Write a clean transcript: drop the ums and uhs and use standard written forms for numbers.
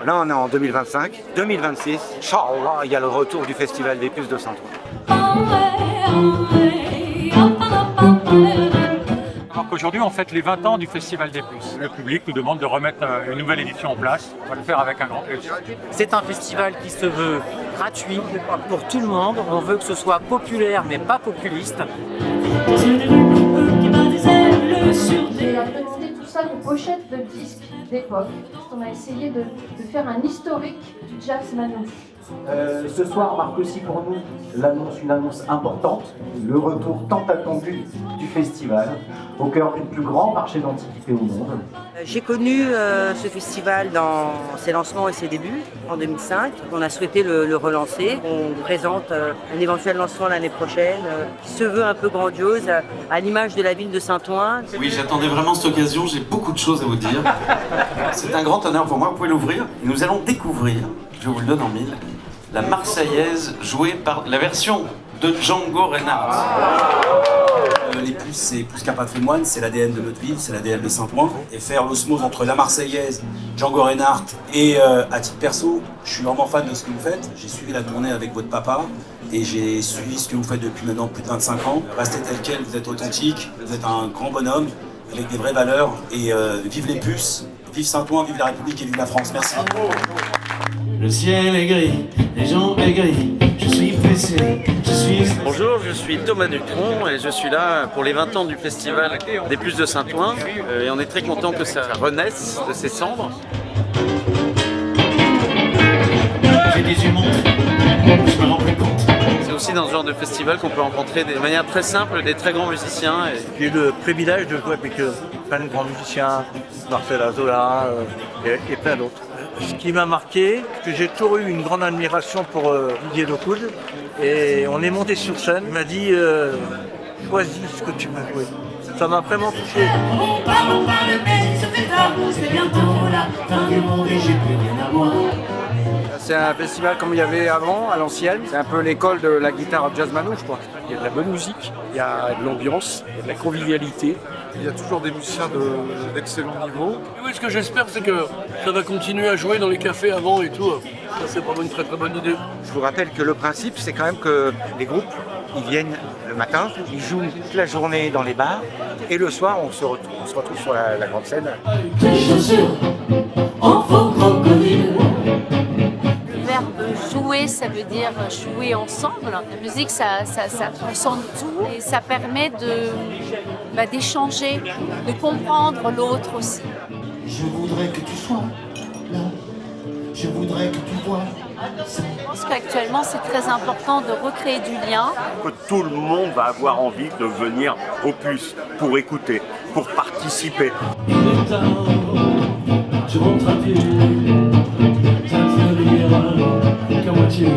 Là, on est en 2025. 2026, Inch'Allah, il y a le retour du Festival des Puces de Saint-Ouen. Alors qu'aujourd'hui, on fête les 20 ans du Festival des Puces. Le public nous demande de remettre une nouvelle édition en place. On va le faire avec un grand plaisir. C'est un festival qui se veut gratuit pour tout le monde. On veut que ce soit populaire mais pas populiste. J'ai implémenté tout ça de pochettes de disques d'époque. On a essayé de faire un historique du jazz manouche. Ce soir marque aussi pour nous une annonce importante, le retour tant attendu du festival au cœur du plus grand marché d'antiquités au monde. J'ai connu ce festival dans ses lancements et ses débuts en 2005. On a souhaité le relancer. On présente un éventuel lancement l'année prochaine qui se veut un peu grandiose à l'image de la ville de Saint-Ouen. Oui, j'attendais vraiment cette occasion, j'ai beaucoup de choses à vous dire. C'est un grand honneur pour moi, vous pouvez l'ouvrir. Nous allons découvrir, je vous le donne en mille, la Marseillaise jouée par la version de Django Reinhardt. Les Puces, c'est plus qu'un patrimoine, c'est l'ADN de notre ville, c'est l'ADN de Saint-Ouen. Et faire l'osmose entre la Marseillaise, Django Reinhardt et à titre perso, je suis vraiment fan de ce que vous faites. J'ai suivi la tournée avec votre papa et j'ai suivi ce que vous faites depuis maintenant plus de 25 ans. Restez tel quel, vous êtes authentique, vous êtes un grand bonhomme avec des vraies valeurs. Et vive les Puces, vive Saint-Ouen, vive la République et vive la France. Merci. Le ciel est gris, les gens aigris, je suis pressé, je suis... Bonjour, je suis Thomas Dutronc et je suis là pour les 20 ans du Festival des Puces de Saint-Ouen et on est très content que ça renaisse de ses cendres. J'ai des yeux montés, je me rends plus compte. C'est aussi dans ce genre de festival qu'on peut rencontrer de manière très simple des très grands musiciens. J'ai eu le privilège de jouer avec plein de grands musiciens, Marcel Azola et plein d'autres. Ce qui m'a marqué, c'est que j'ai toujours eu une grande admiration pour Didier Locoud. Et on est monté sur scène, il m'a dit choisis ce que tu veux jouer. Ça m'a vraiment touché. On parle, mais il se fait tard, c'est bientôt la fin du monde et j'ai plus rien à voir. C'est un festival comme il y avait avant, à l'ancienne. C'est un peu l'école de la guitare jazz manouche, quoi. Il y a de la bonne musique, il y a de l'ambiance, il y a de la convivialité. Il y a toujours des musiciens d'excellent niveau. Et oui, ce que j'espère, c'est que ça va continuer à jouer dans les cafés avant et tout. Ça, c'est vraiment une très très bonne idée. Je vous rappelle que le principe, c'est quand même que les groupes, ils viennent le matin, ils jouent toute la journée dans les bars, et le soir, on se retrouve sur la grande scène. Tes chaussures en faux crocodile. Le verbe jouer, ça veut dire jouer ensemble. La musique, ça transcende tout et ça permet d'échanger, de comprendre l'autre aussi. Je voudrais que tu sois là, je voudrais que tu vois. Je pense qu'actuellement, c'est très important de recréer du lien. Que tout le monde va avoir envie de venir aux Puces pour écouter, pour participer. Il est tard, je rentre à pied, ça ne fait rire qu'à moitié.